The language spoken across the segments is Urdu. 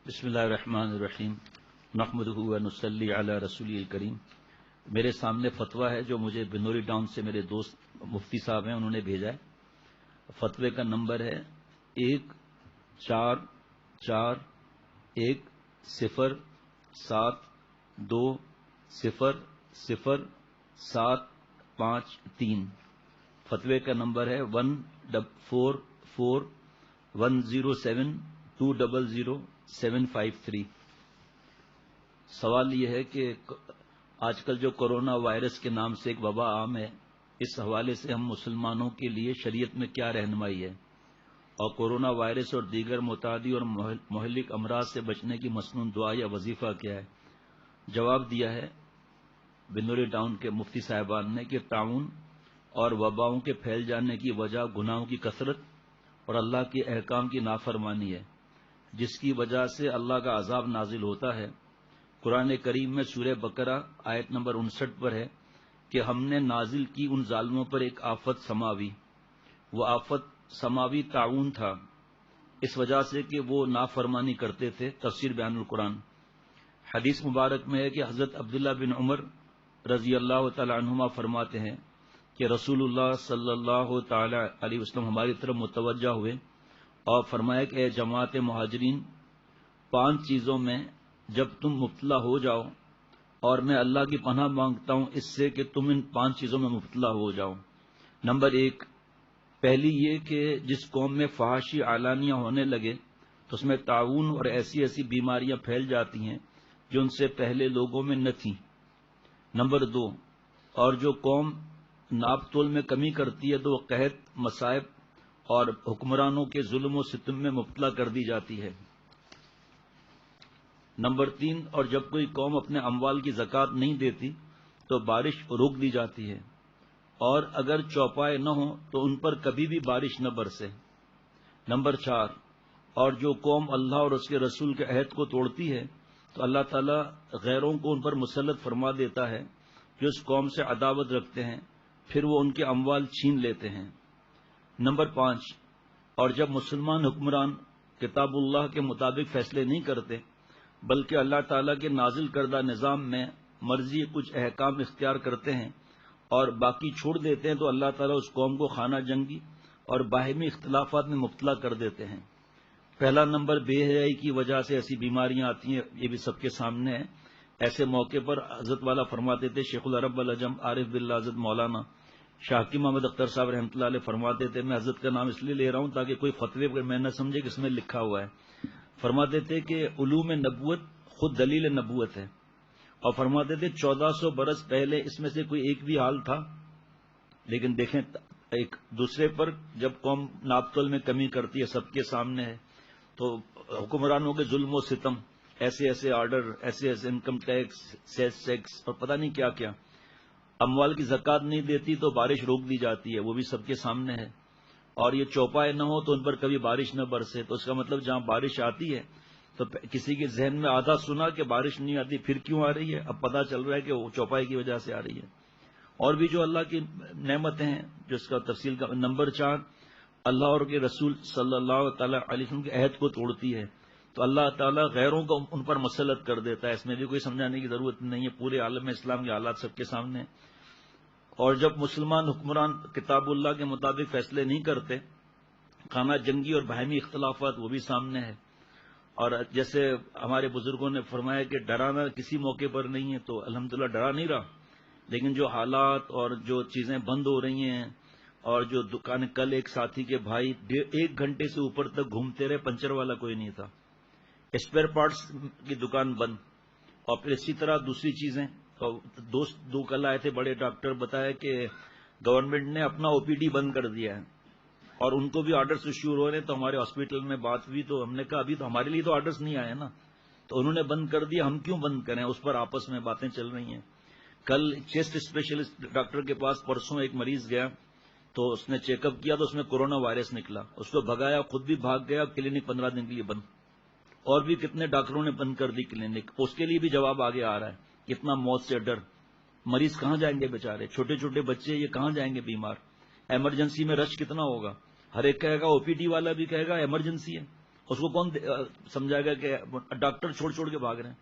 بسم اللہ الرحمن الرحیم نحمدہ و نصلی علی رسول الکریم۔ میرے سامنے فتویٰ ہے جو مجھے بنوری ٹاؤن سے میرے دوست مفتی صاحب ہیں، انہوں نے بھیجا ہے۔ فتوے کا نمبر ہے 1441700753۔ فتوے کا نمبر ہے 144107200753۔ سوال یہ ہے کہ آج کل جو کورونا وائرس کے نام سے ایک وبا عام ہے، اس حوالے سے ہم مسلمانوں کے لیے شریعت میں کیا رہنمائی ہے، اور کورونا وائرس اور دیگر متعدی اور مہلک امراض سے بچنے کی مسنون دعا یا وظیفہ کیا ہے؟ جواب دیا ہے بنوری ٹاؤن کے مفتی صاحبان نے کہ طاعون اور وباؤں کے پھیل جانے کی وجہ گناہوں کی کثرت اور اللہ کے احکام کی نافرمانی ہے، جس کی وجہ سے اللہ کا عذاب نازل ہوتا ہے۔ قرآن کریم میں سورہ بقرہ آیت نمبر 59 پر ہے کہ ہم نے نازل کی ان ظالموں پر ایک آفت سماوی، وہ آفت سماوی طاعون تھا، اس وجہ سے کہ وہ نافرمانی کرتے تھے۔ تفسیر بیان القرآن۔ حدیث مبارک میں ہے کہ حضرت عبداللہ بن عمر رضی اللہ تعالی عنہما فرماتے ہیں کہ رسول اللہ صلی اللہ تعالی علیہ وسلم ہماری طرف متوجہ ہوئے اور فرمایا کہ اے جماعت مہاجرین، 5 چیزوں میں جب تم مبتلا ہو جاؤ، اور میں اللہ کی پناہ مانگتا ہوں اس سے کہ تم ان 5 چیزوں میں مبتلا ہو جاؤ۔ نمبر 1، پہلی یہ کہ جس قوم میں فحاشی اعلانیہ ہونے لگے تو اس میں طاعون اور ایسی بیماریاں پھیل جاتی ہیں جو ان سے پہلے لوگوں میں نہ تھیں۔ نمبر 2، اور جو قوم ناپ تول میں کمی کرتی ہے تو وہ قحط، مصائب اور حکمرانوں کے ظلم و ستم میں مبتلا کر دی جاتی ہے۔ نمبر 3، اور جب کوئی قوم اپنے اموال کی زکوٰۃ نہیں دیتی تو بارش روک دی جاتی ہے، اور اگر چوپائے نہ ہوں تو ان پر کبھی بھی بارش نہ برسے۔ نمبر 4، اور جو قوم اللہ اور اس کے رسول کے عہد کو توڑتی ہے تو اللہ تعالیٰ غیروں کو ان پر مسلط فرما دیتا ہے جو اس قوم سے عداوت رکھتے ہیں، پھر وہ ان کے اموال چھین لیتے ہیں۔ نمبر 5، اور جب مسلمان حکمران کتاب اللہ کے مطابق فیصلے نہیں کرتے بلکہ اللہ تعالیٰ کے نازل کردہ نظام میں مرضی کچھ احکام اختیار کرتے ہیں اور باقی چھوڑ دیتے ہیں تو اللہ تعالیٰ اس قوم کو خانہ جنگی اور باہمی اختلافات میں مبتلا کر دیتے ہیں۔ پہلا نمبر، بے حیائی کی وجہ سے ایسی بیماریاں آتی ہیں، یہ بھی سب کے سامنے ہے۔ ایسے موقع پر حضرت والا فرماتے تھے، شیخ العرب العجم عارف باللہ حضرت مولانا شاہ حکیم محمد اختر صاحب رحمۃ اللہ علیہ فرماتے تھے، میں حضرت کا نام اس لیے لے رہا ہوں تاکہ کوئی فتوے پر میں نہ سمجھے کہ اس میں لکھا ہوا ہے۔ فرماتے تھے کہ علوم نبوت خود دلیل نبوت ہے، اور فرماتے تھے 1400 برس پہلے اس میں سے کوئی ایک بھی حال تھا، لیکن دیکھیں ایک دوسرے پر جب قوم ناپ تول میں کمی کرتی ہے، سب کے سامنے ہے، تو حکمرانوں کے ظلم و ستم، ایسے آرڈر، ایسے انکم ٹیکس، سیس ٹیکس اور پتہ نہیں کیا کیا، اموال کی زکوٰۃ نہیں دیتی تو بارش روک دی جاتی ہے، وہ بھی سب کے سامنے ہے، اور یہ چوپائے نہ ہو تو ان پر کبھی بارش نہ برسے۔ تو اس کا مطلب جہاں بارش آتی ہے تو کسی کے ذہن میں آدھا سنا کہ بارش نہیں آتی، پھر کیوں آ رہی ہے؟ اب پتہ چل رہا ہے کہ وہ چوپائی کی وجہ سے آ رہی ہے۔ اور بھی جو اللہ کی نعمتیں ہیں جو اس کا تفصیل کا۔ نمبر 4، اللہ اور کے رسول صلی اللہ تعالی علیہ وسلم کے عہد کو توڑتی ہے تو اللہ تعالیٰ غیروں کو ان پر مسلط کر دیتا ہے۔ اس میں بھی کوئی سمجھانے کی ضرورت نہیں ہے، پورے عالم اسلام کے حالات سب کے سامنے ہیں۔ اور جب مسلمان حکمران کتاب اللہ کے مطابق فیصلے نہیں کرتے، خانہ جنگی اور باہمی اختلافات وہ بھی سامنے ہے۔ اور جیسے ہمارے بزرگوں نے فرمایا کہ ڈرانا کسی موقع پر نہیں ہے، تو الحمدللہ ڈرا نہیں رہا، لیکن جو حالات اور جو چیزیں بند ہو رہی ہیں، اور جو دکان، کل ایک ساتھی کے بھائی 1 گھنٹے سے اوپر تک گھومتے رہے، پنچر والا کوئی نہیں تھا، اسپیئر پارٹس کی دکان بند، اور پھر اسی طرح دوسری چیزیں۔ اور دوست 2 کل آئے تھے بڑے ڈاکٹر، بتایا کہ گورنمنٹ نے اپنا او پی ڈی بند کر دیا ہے اور ان کو بھی آرڈرز ایشو ہو رہے ہیں۔ تو ہمارے ہاسپٹل میں بات ہوئی تو ہم نے کہا ابھی تو ہمارے لیے تو آرڈرز نہیں آئے نا، تو انہوں نے بند کر دیا، ہم کیوں بند کریں؟ اس پر آپس میں باتیں چل رہی ہیں۔ کل چیسٹ اسپیشلسٹ ڈاکٹر کے پاس پرسوں ایک مریض گیا تو اس نے چیک اپ کیا تو اس میں کورونا وائرس نکلا، اس کو بھگایا، خود بھی بھاگ گیا، کلینک 15 دن کے لیے بند۔ اور بھی کتنے ڈاکٹروں نے بند کر دی کلینک، اس کے لیے بھی جواب آگے آ رہا ہے۔ کتنا موت سے ڈر، مریض کہاں جائیں گے بیچارے، چھوٹے چھوٹے بچے یہ کہاں جائیں گے بیمار، ایمرجنسی میں رش کتنا ہوگا، ہر ایک کہے گا، او پی ڈی والا بھی کہے گا ایمرجنسی ہے، اس کو کون سمجھائے گا کہ ڈاکٹر چھوڑ چھوڑ کے بھاگ رہے ہیں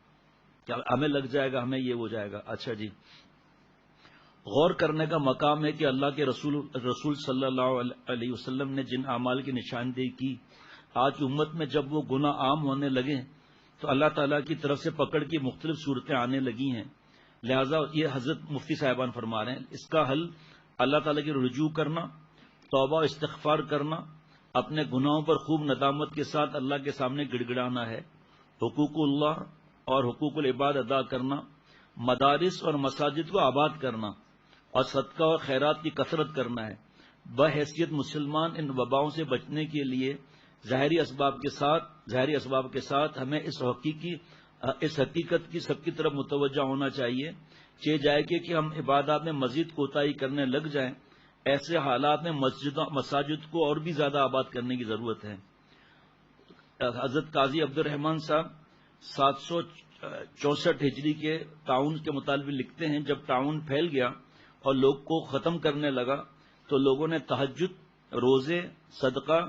کہ ہمیں لگ جائے گا، ہمیں یہ ہو جائے گا. اچھا جی، غور کرنے کا مقام ہے کہ اللہ کے رسول صلی اللہ علیہ وسلم نے جن اعمال کی نشاندہی کی، آج امت میں جب وہ گناہ عام ہونے لگے تو اللہ تعالیٰ کی طرف سے پکڑ کی مختلف صورتیں آنے لگی ہیں. لہذا یہ حضرت مفتی صاحبان فرما رہے ہیں، اس کا حل اللہ تعالیٰ کی رجوع کرنا، توبہ استغفار کرنا، اپنے گناہوں پر خوب ندامت کے ساتھ اللہ کے سامنے گڑ گڑانا ہے، حقوق اللہ اور حقوق العباد ادا کرنا، مدارس اور مساجد کو آباد کرنا اور صدقہ اور خیرات کی کثرت کرنا ہے. بحیثیت مسلمان ان وباؤں سے بچنے کے لیے ظاہری اسباب کے ساتھ ہمیں اس حقیقت کی سب کی طرف متوجہ ہونا چاہیے جائے کہ ہم عبادات میں مزید کوتاہی کرنے لگ جائیں. ایسے حالات میں مساجد کو اور بھی زیادہ آباد کرنے کی ضرورت ہے. حضرت قاضی عبد الرحمان صاحب 764 ہجری کے تعاون کے مطالبے لکھتے ہیں، جب تعاون پھیل گیا اور لوگ کو ختم کرنے لگا تو لوگوں نے تہجد، روزے، صدقہ،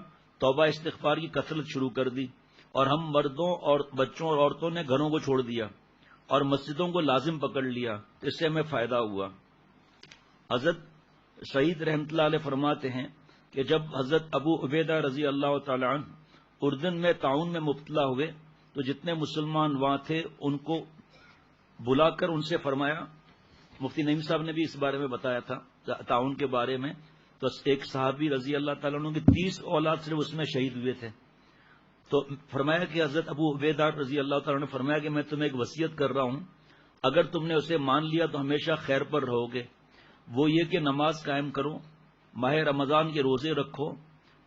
توبہ استغفار کی کثرت شروع کر دی، اور ہم مردوں اور بچوں اور عورتوں نے گھروں کو چھوڑ دیا اور مسجدوں کو لازم پکڑ لیا. اس سے ہمیں فائدہ ہوا. حضرت سعید رحمۃ اللہ علیہ فرماتے ہیں کہ جب حضرت ابو عبیدہ رضی اللہ تعالی عنہ اردن میں تعاون میں مبتلا ہوئے تو جتنے مسلمان وہاں تھے ان کو بلا کر ان سے فرمایا، مفتی نعیم صاحب نے بھی اس بارے میں بتایا تھا تعاون کے بارے میں، تو ایک صحابی رضی اللہ تعالیٰ عنہ کی 30 اولاد صرف اس میں شہید ہوئے تھے. تو فرمایا کہ حضرت ابو عبیدہ رضی اللہ تعالیٰ نے فرمایا کہ میں تمہیں ایک وصیت کر رہا ہوں، اگر تم نے اسے مان لیا تو ہمیشہ خیر پر رہو گے. وہ یہ کہ نماز قائم کرو، ماہ رمضان کے روزے رکھو،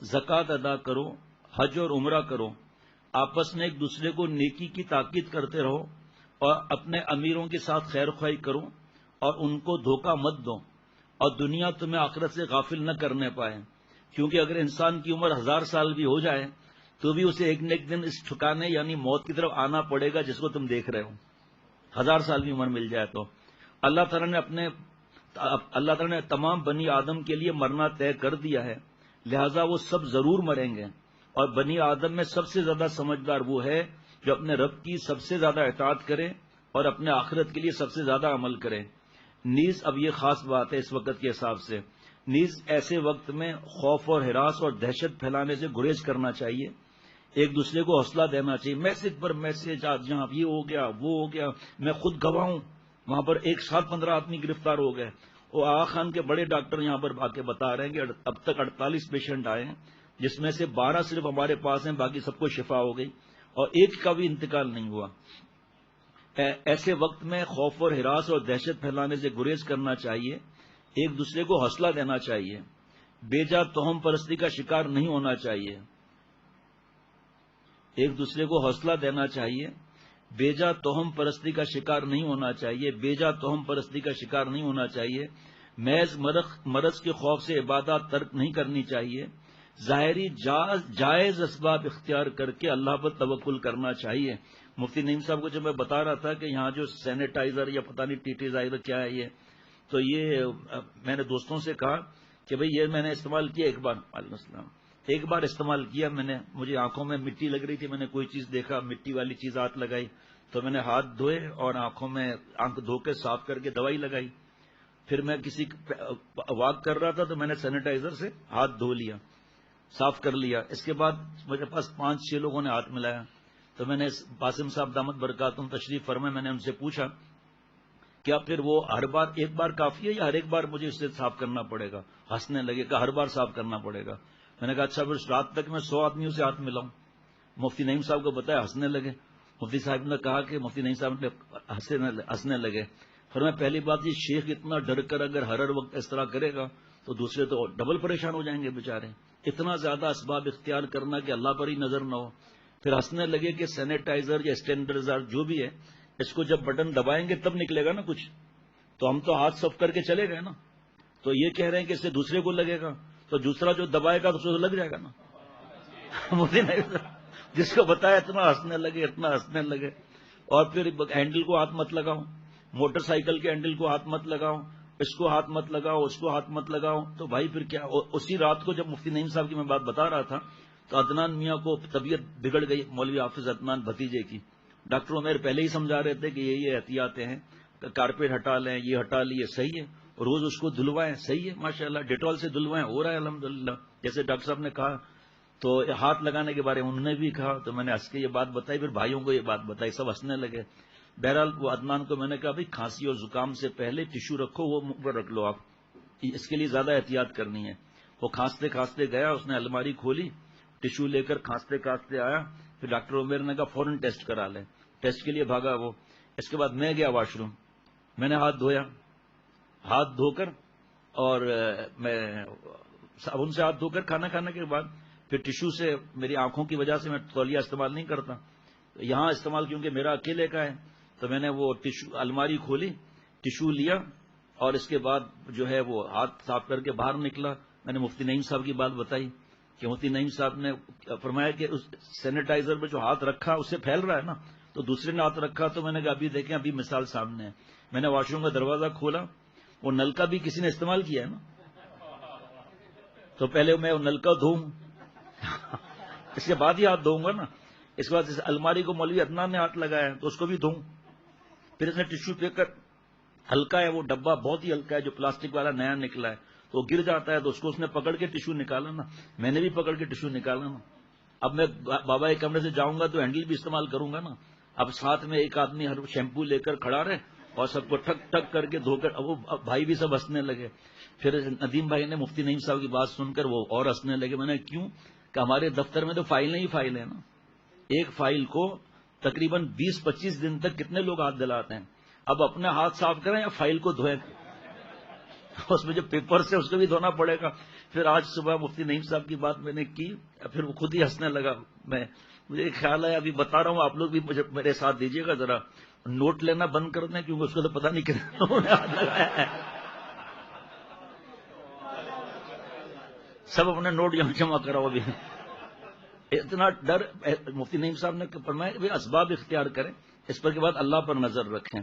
زکوٰۃ ادا کرو، حج اور عمرہ کرو، آپس میں ایک دوسرے کو نیکی کی تاکید کرتے رہو اور اپنے امیروں کے ساتھ خیر خواہی کرو اور ان کو دھوکہ مت دو، اور دنیا تمہیں آخرت سے غافل نہ کرنے پائے، کیونکہ اگر انسان کی عمر 1000 سال بھی ہو جائے تو بھی اسے ایک نہ ایک دن اس ٹھکانے یعنی موت کی طرف آنا پڑے گا جس کو تم دیکھ رہے ہو. 1000 سال بھی عمر مل جائے تو اللہ تعالیٰ نے تمام بنی آدم کے لیے مرنا طے کر دیا ہے، لہذا وہ سب ضرور مریں گے، اور بنی آدم میں سب سے زیادہ سمجھدار وہ ہے جو اپنے رب کی سب سے زیادہ اطاعت کرے اور اپنے آخرت کے لیے سب سے زیادہ عمل کرے. نیز اب یہ خاص بات ہے اس وقت کے حساب سے، نیز ایسے وقت میں خوف اور ہراس اور دہشت پھیلانے سے گریز کرنا چاہیے، ایک دوسرے کو حوصلہ دینا چاہیے. میسج پر میسج، جہاں یہ ہو گیا وہ ہو گیا، میں خود گواہ ہوں، وہاں پر ایک ساتھ 15 آدمی گرفتار ہو گئے. وہ آغا خان کے بڑے ڈاکٹر یہاں پر آ کے بتا رہے ہیں کہ اب تک 48 پیشنٹ آئے ہیں، جس میں سے 12 صرف ہمارے پاس ہیں، باقی سب کو شفا ہو گئی اور ایک کا بھی انتقال نہیں ہوا. ایسے وقت میں خوف اور ہراس اور دہشت پھیلانے سے گریز کرنا چاہیے، ایک دوسرے کو حوصلہ دینا چاہیے، بیجا توہم پرستی کا شکار نہیں ہونا چاہیے. ایک دوسرے کو حوصلہ دینا چاہیے، بیجا توہم پرستی کا شکار نہیں ہونا چاہیے، بیجا توہم پرستی کا شکار نہیں ہونا چاہیے. محض مرض کے خوف سے عبادات ترک نہیں کرنی چاہیے، ظاہری جائز اسباب اختیار کر کے اللہ پر توکل کرنا چاہیے. مفتی نعیم صاحب کو جب میں بتا رہا تھا کہ یہاں جو سینیٹائزر یا پتہ نہیں ٹیٹیزائزر کیا ہے یہ، تو یہ میں نے دوستوں سے کہا کہ بھئی یہ میں نے استعمال کیا ایک بار استعمال کیا میں نے، مجھے آنکھوں میں مٹی لگ رہی تھی، میں نے کوئی چیز دیکھا مٹی والی چیز ہاتھ لگائی تو میں نے ہاتھ دھوئے اور آنکھوں میں آنکھ دھو کے صاف کر کے دوائی لگائی. پھر میں کسی واک کر رہا تھا تو میں نے سینیٹائزر سے ہاتھ دھو لیا، صاف کر لیا. اس کے بعد میرے پاس 5-6 لوگوں نے ہاتھ ملایا تو میں نے قاسم صاحب دامت برکاتہم تشریف فرمائے، میں نے ان سے پوچھا کیا پھر وہ ہر بار ایک بار کافی ہے یا ہر ایک بار مجھے اس سے صاف کرنا پڑے گا؟ ہنسنے لگے کہ ہر بار صاف کرنا پڑے گا. میں نے کہا اچھا پھر رات تک میں 100 آدمیوں سے ہاتھ ملاؤں. مفتی نعیم صاحب کو بتایا، ہنسنے لگے. مفتی صاحب نے کہا کہ مفتی نعیم صاحب نے ہنسنے لگے. پھر میں پہلی بات یہ شیخ اتنا ڈر کر اگر ہر وقت اس طرح کرے گا تو دوسرے تو ڈبل پریشان ہو جائیں گے بیچارے. اتنا زیادہ اسباب اختیار کرنا کہ اللہ پر ہی نظر نہ ہو. پھر ہنسنے لگے کہ سینیٹائزر یا اسٹینڈرزر جو بھی ہے اس کو جب بٹن دبائیں گے تب نکلے گا نا کچھ، تو ہم تو ہاتھ صاف کر کے چلے گئے نا. تو یہ کہہ رہے ہیں کہ اس سے دوسرے کو لگے گا تو دوسرا جو دبائے گا تو اسے لگ جائے گا نا. مجھے نہیں جس کو بتایا اتنا ہنسنے لگے. اور پھر ہینڈل کو ہاتھ مت لگاؤ، موٹر سائیکل کے ہینڈل کو ہاتھ مت لگاؤ، اس کو ہاتھ مت لگاؤ، اس کو ہاتھ مت لگاؤ. تو بھائی پھر کیا؟ اسی رات کو جب مفتی نعیم صاحب کی میں بات بتا رہا تھا تو عدنان میاں کو طبیعت بگڑ گئی، مولوی حافظ عدنان بھتیجے کی. ڈاکٹر عمیر پہلے ہی سمجھا رہے تھے کہ یہ احتیاطیں ہیں، کارپیٹ ہٹا لیں، یہ ہٹا لیے، صحیح ہے، روز اس کو دھلوائیں، صحیح ہے، ماشاءاللہ ڈیٹول سے دھلوائیں، ہو رہا ہے الحمدللہ. جیسے ڈاکٹر صاحب نے کہا تو ہاتھ لگانے کے بارے میں انہوں نے بھی کہا، تو میں نے ہنس کے یہ بات بتائی، پھر بھائیوں کو یہ بات بتائی، سب ہنسنے لگے. بہرحال وہ عدنان کو میں نے کہا بھائی کھانسی اور زکام سے پہلے ٹیشو رکھو، وہ منہ پر رکھ لو، آپ اس کے لیے زیادہ احتیاط کرنی ہے. وہ کھانستے کھانستے گیا، اس نے الماری کھولی، ٹیشو لے کر کھانستے کھانستے آیا. پھر ڈاکٹر عمیر نے کہا فوراً ٹیسٹ کرا لیں. ٹیسٹ کے لیے بھاگا وہ. اس کے بعد میں گیا واش روم، میں نے ہاتھ دھویا، ہاتھ دھو کر اور میں صابن سے ہاتھ دھو کر کھانا کھانے کے بعد پھر ٹیشو سے، میری آنکھوں کی وجہ سے میں تولیہ استعمال نہیں کرتا، یہاں استعمال کیونکہ میرا اکیلے کا ہے، تو میں نے وہ ٹیشو الماری کھولی، ٹیشو لیا اور اس کے بعد جو ہے وہ ہاتھ صاف کر کے باہر نکلا. میں نے مفتی نعیم صاحب کی بات بتائی کہ مفتی نعیم صاحب نے فرمایا کہ اس سینیٹائزر میں جو ہاتھ رکھا اس سے پھیل رہا ہے نا، تو دوسرے نے ہاتھ رکھا، تو میں نے کہا ابھی دیکھیں، ابھی مثال سامنے ہے. میں نے واش روم کا دروازہ کھولا، وہ نلکا بھی کسی نے استعمال کیا ہے نا، تو پہلے میں وہ نلکا دھوؤں اس کے بعد ہی ہاتھ دھوؤں گا نا. اس کے بعد اس الماری کو مولوی عدنان نے ہاتھ لگایا تو اس کو بھی دھوؤں. پھر اس نے ٹیشو پیپر، ہلکا ہے وہ ڈبہ، بہت ہی ہلکا ہے، جو پلاسٹک والا نیا نکلا ہے، تو وہ گر جاتا ہے، تو اس کو اس نے پکڑ کے ٹیشو نکالا نا، میں نے بھی پکڑ کے ٹیشو نکالا نا. اب میں بابا کے کمرے سے جاؤں گا تو ہینڈل بھی استعمال کروں گا نا. اب ساتھ میں ایک آدمی ہر شیمپو لے کر کھڑا رہے اور سب کو ٹک ٹک کر کے دھو کر، اب وہ بھائی بھی سب ہنسنے لگے. پھر ندیم بھائی نے مفتی نعیم صاحب کی بات سن کر وہ اور ہنسنے لگے. میں نے کیوں کہ ہمارے دفتر میں تو فائلیں ہی فائلیں نا، ایک فائل کو تقریباً 20-25 دن تک کتنے لوگ ہاتھ دلاتے ہیں. اب اپنے ہاتھ صاف کریں یا فائل کو دھوئیں، اس میں جو پیپر سے اس کو بھی دھونا پڑے گا. پھر آج صبح مفتی نعیم صاحب کی بات میں نے کی، پھر وہ خود ہی ہنسنے لگا. مجھے ایک خیال ہے، ابھی بتا رہا ہوں، آپ لوگ بھی مجھے میرے ساتھ دیجیے گا، ذرا نوٹ لینا بند کر دیں، کیونکہ اس کو تو پتہ نہیں کتنے ہاتھ لگایا ہے. سب اپنے نوٹ یہاں جمع کراؤ. ابھی اتنا ڈر مفتی نعیم صاحب نے فرمایا کہ اسباب اختیار کریں، اس پر کے بعد اللہ پر نظر رکھیں.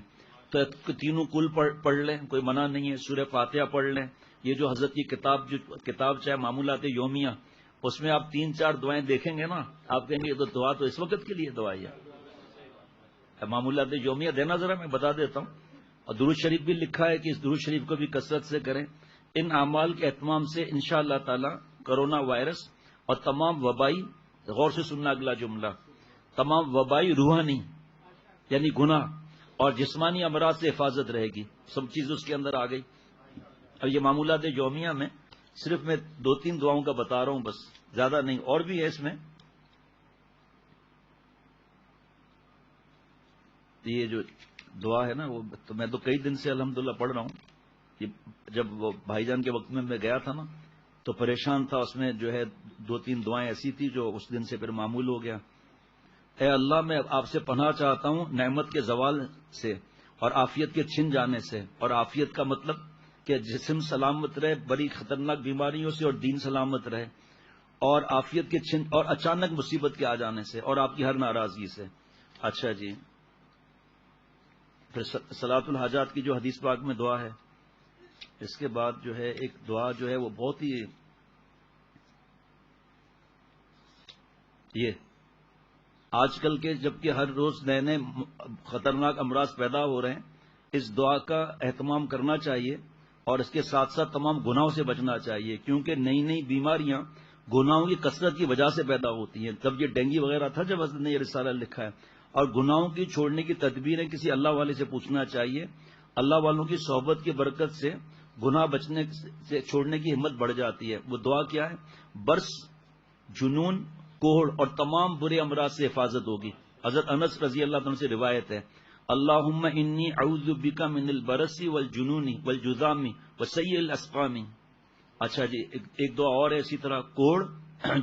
تو تینوں کل پڑھ لیں، کوئی منع نہیں ہے. سورہ فاتحہ پڑھ لیں. یہ جو حضرت کی کتاب چاہے معمولات یومیہ، اس میں آپ 3-4 دعائیں دیکھیں گے نا، آپ کہیں گے یہ تو دعا تو اس وقت کے لیے دعائی ہے. معمولات یومیہ دینا ذرا، میں بتا دیتا ہوں. اور درود شریف بھی لکھا ہے کہ اس درود شریف کو بھی کثرت سے کریں. ان اعمال کے اہتمام سے انشاءاللہ تعالی کرونا وائرس اور تمام وبائی، غور سے سننا اگلا جملہ، تمام وبائی روحانی یعنی گناہ اور جسمانی امراض سے حفاظت رہے گی. سب چیز اس کے اندر آ گئی. اب یہ معمولات یومیہ میں صرف میں 2-3 دعاؤں کا بتا رہا ہوں، بس زیادہ نہیں. اور بھی ہے اس میں، یہ جو دعا ہے نا، وہ تو میں تو کئی دن سے الحمدللہ پڑھ رہا ہوں. جب وہ بھائی جان کے وقت میں گیا تھا نا تو پریشان تھا. اس میں جو ہے 2-3 دعائیں ایسی تھی جو اس دن سے پھر معمول ہو گیا. اے اللہ، میں آپ سے پناہ چاہتا ہوں نعمت کے زوال سے اور عافیت کے چھن جانے سے. اور عافیت کا مطلب کہ جسم سلامت رہے بڑی خطرناک بیماریوں سے، اور دین سلامت رہے. اور عافیت کے چھن اور اچانک مصیبت کے آ جانے سے، اور آپ کی ہر ناراضگی سے. اچھا جی، پھر صلاۃ الحاجات کی جو حدیث پاک میں دعا ہے. اس کے بعد جو ہے ایک دعا جو ہے وہ بہت ہی، یہ آج کل کے جبکہ ہر روز نئے نئے خطرناک امراض پیدا ہو رہے ہیں، اس دعا کا اہتمام کرنا چاہیے. اور اس کے ساتھ ساتھ تمام گناہوں سے بچنا چاہیے، کیونکہ نئی نئی بیماریاں گناہوں کی کثرت کی وجہ سے پیدا ہوتی ہیں. تب یہ ڈینگی وغیرہ تھا جب حضرت نے یہ رسالہ لکھا ہے. اور گناہوں کی چھوڑنے کی تدبیریں کسی اللہ والے سے پوچھنا چاہیے. اللہ والوں کی صحبت کی برکت سے گناہ بچنے سے چھوڑنے کی ہمت بڑھ جاتی ہے. وہ دعا کیا ہے؟ برس، جنون، کوڑ اور تمام برے امراض سے حفاظت ہوگی. حضرت انس رضی اللہ عنہ سے روایت ہے، اللہم انی اعوذ بک من البرس والجنون والجذام وسیء الاسقام. اچھا جی، ایک دعا اور ہے اسی طرح، کوڑ،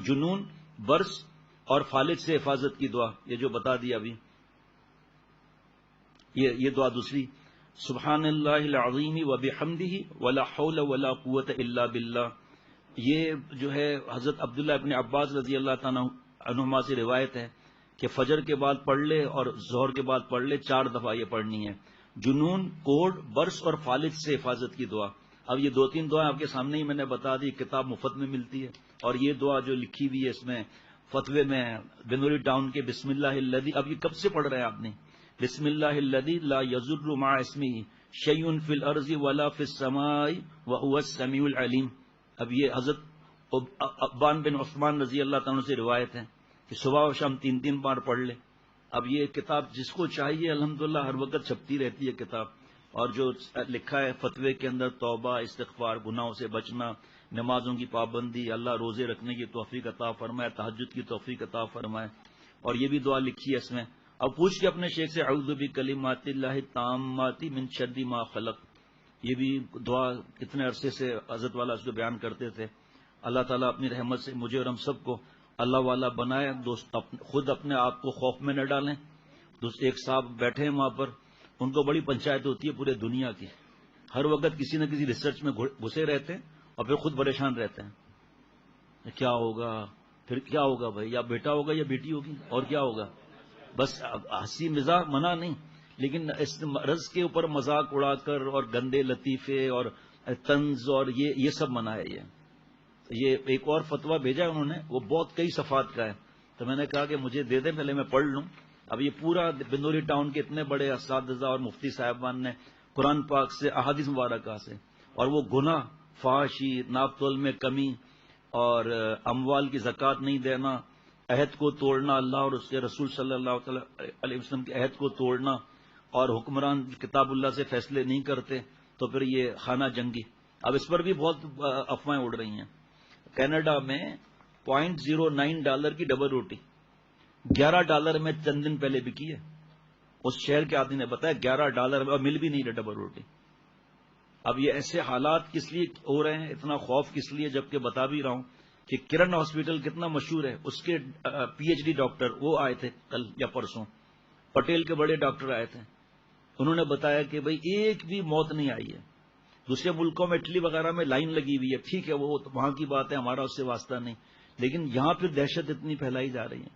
جنون، برس اور فالج سے حفاظت کی دعا، یہ جو بتا دیا ابھی. یہ دعا دوسری، سبحان اللہ العظیم وبحمدہ ولا حول ولا قوت الا باللہ. یہ جو ہے حضرت عبداللہ ابن عباس رضی اللہ تعالیٰ عنہما سے روایت ہے کہ فجر کے بعد پڑھ لے اور ظہر کے بعد پڑھ لے، 4 دفعہ یہ پڑھنی ہے. جنون، کوڑ، برس اور فالج سے حفاظت کی دعا. اب یہ 2-3 دعائیں آپ کے سامنے ہی میں نے بتا دی، کتاب مفت میں ملتی ہے. اور یہ دعا جو لکھی ہوئی ہے اس میں فتوے میں بنوری ٹاؤن کے بسم اللہ الذی، اب یہ کب سے پڑھ رہے ہیں آپ نے؟ بسم اللہ الذی لا یضر مع اسمہ شیء فی الارض ولا فی السماء وهو السمیع العلیم. اب یہ حضرت عبان بن عثمان رضی اللہ تعالیٰ سے روایت ہے کہ صبح و شام 3 بار پڑھ لے. اب یہ کتاب جس کو چاہیے الحمدللہ ہر وقت چھپتی رہتی ہے کتاب، اور جو لکھا ہے فتوے کے اندر توبہ، استغفار، گناہوں سے بچنا، نمازوں کی پابندی، اللہ روزے رکھنے کی توفیق عطا فرمائے، تہجد کی توفیق عطا فرمائے. اور یہ بھی دعا لکھی ہے اس میں. اب پوچھ کے اپنے شیخ سے اعوذ بکلمات اللہ التامات من شر ما خلق. یہ بھی دعا کتنے عرصے سے حضرت والا اس کو بیان کرتے تھے. اللہ تعالیٰ اپنی رحمت سے مجھے اور ہم سب کو اللہ والا بنائے. دوست خود اپنے آپ کو خوف میں نہ ڈالیں. ایک صاحب بیٹھے ہیں وہاں پر، ان کو بڑی پنچایت ہوتی ہے پورے دنیا کی، ہر وقت کسی نہ کسی ریسرچ میں گھسے رہتے ہیں اور پھر خود پریشان رہتے ہیں. کیا ہوگا پھر، کیا ہوگا بھائی، یا بیٹا ہوگا یا بیٹی ہوگی اور کیا ہوگا. بس ہنسی مزاح منع نہیں، لیکن اس مرض کے اوپر مذاق اڑا کر اور گندے لطیفے اور طنز اور یہ سب منع ہے. یہ ایک اور فتویٰ بھیجا انہوں نے، وہ بہت کئی صفحات کا ہے، تو میں نے کہا کہ مجھے دے دیں، پہلے میں پڑھ لوں. اب یہ پورا بندوری ٹاؤن کے اتنے بڑے اساتذہ اور مفتی صاحبان نے قرآن پاک سے، احادیث مبارکہ سے، اور وہ گناہ، فحاشی، ناپ تول میں کمی، اور اموال کی زکوٰۃ نہیں دینا، عہد کو توڑنا، اللہ اور اس کے رسول صلی اللہ علیہ وسلم کے عہد کو توڑنا، اور حکمران کتاب اللہ سے فیصلے نہیں کرتے تو پھر یہ خانہ جنگی. اب اس پر بھی بہت افواہیں اڑ رہی ہیں. کینیڈا میں $0.09 کی ڈبل روٹی $11 میں چند دن پہلے بکی ہے. اس شہر کے آدمی نے بتایا $11 میں، اور مل بھی نہیں رہا ڈبل روٹی. اب یہ ایسے حالات کس لیے ہو رہے ہیں، اتنا خوف کس لیے، جبکہ بتا بھی رہا ہوں کہ کرن ہاسپٹل کتنا مشہور ہے، اس کے PhD ڈاکٹر وہ آئے تھے کل یا پرسوں، پٹیل کے بڑے ڈاکٹر آئے تھے. انہوں نے بتایا کہ بھئی ایک بھی موت نہیں آئی ہے. دوسرے ملکوں میں اٹلی وغیرہ میں لائن لگی ہوئی ہے، ٹھیک ہے وہ وہاں کی بات ہے، ہمارا اس سے واسطہ نہیں، لیکن یہاں پھر دہشت اتنی پھیلائی جا رہی ہے.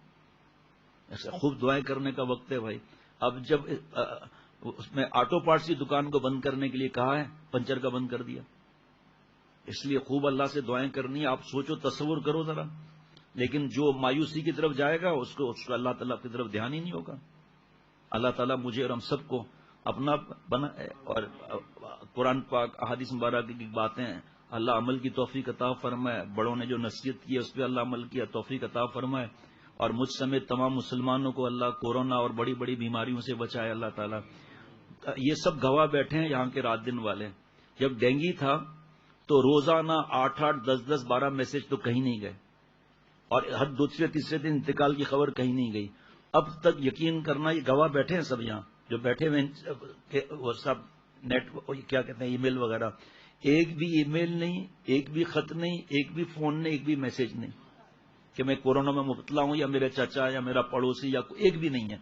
ایسا خوب دعائیں کرنے کا وقت ہے بھائی. اب جب اس میں آٹو پارٹس کی دکان کو بند کرنے کے لیے کہا ہے، پنچر کا بند کر دیا. اس لیے خوب اللہ سے دعائیں کرنی. آپ سوچو، تصور کرو ذرا. لیکن جو مایوسی کی طرف جائے گا اس کو اللہ تعالیٰ کی طرف دھیان ہی نہیں ہوگا. اللہ تعالیٰ مجھے اور ہم سب کو اپنا بنائے، اور قرآن پاک، احادیث مبارکہ کی باتیں اللہ عمل کی توفیق عطا فرمائے. بڑوں نے جو نصیحت کی ہے اس پہ اللہ عمل کیا، توفیق عطا فرمائے. اور مجھ سمیت تمام مسلمانوں کو اللہ کورونا اور بڑی بڑی بیماریوں سے بچائے اللہ تعالیٰ. یہ سب گواہ بیٹھے ہیں یہاں کے رات دن والے. جب ڈینگی تھا تو روزانہ 8، 10، 12 میسج تو کہیں نہیں گئے، اور ہر دوسرے تیسرے دن انتقال کی خبر کہیں نہیں گئی. اب تک یقین کرنا، یہ گواہ بیٹھے ہیں سب یہاں جو بیٹھے ہوئے، وہ سب نیٹ کیا کہتے ہیں، ای میل وغیرہ، ایک بھی ای میل نہیں، ایک بھی خط نہیں، ایک بھی فون نہیں، ایک بھی میسج نہیں کہ میں کورونا میں مبتلا ہوں، یا میرے چچا یا میرا پڑوسی، یا ایک بھی نہیں ہے.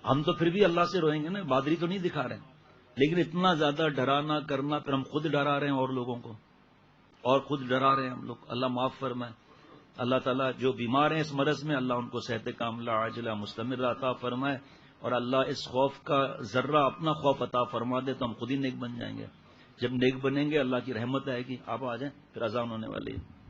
ہم تو پھر بھی اللہ سے روئیں گے نا، بہادری تو نہیں دکھا رہے ہیں، لیکن اتنا زیادہ ڈرانا کرنا، پھر ہم خود ڈرا رہے ہیں اور لوگوں کو، اور خود ڈرا رہے ہیں ہم لوگ. اللہ معاف فرمائے. اللہ تعالیٰ جو بیمار ہیں اس مرض میں، اللہ ان کو صحت کاملہ عاجلہ مستمرہ عطا فرمائے. اور اللہ اس خوف کا ذرہ اپنا خوف عطا فرما دے تو ہم خود ہی نیک بن جائیں گے. جب نیک بنیں گے اللہ کی رحمت آئے گی. آپ آ جائیں، پھر اذان ہونے والی ہے.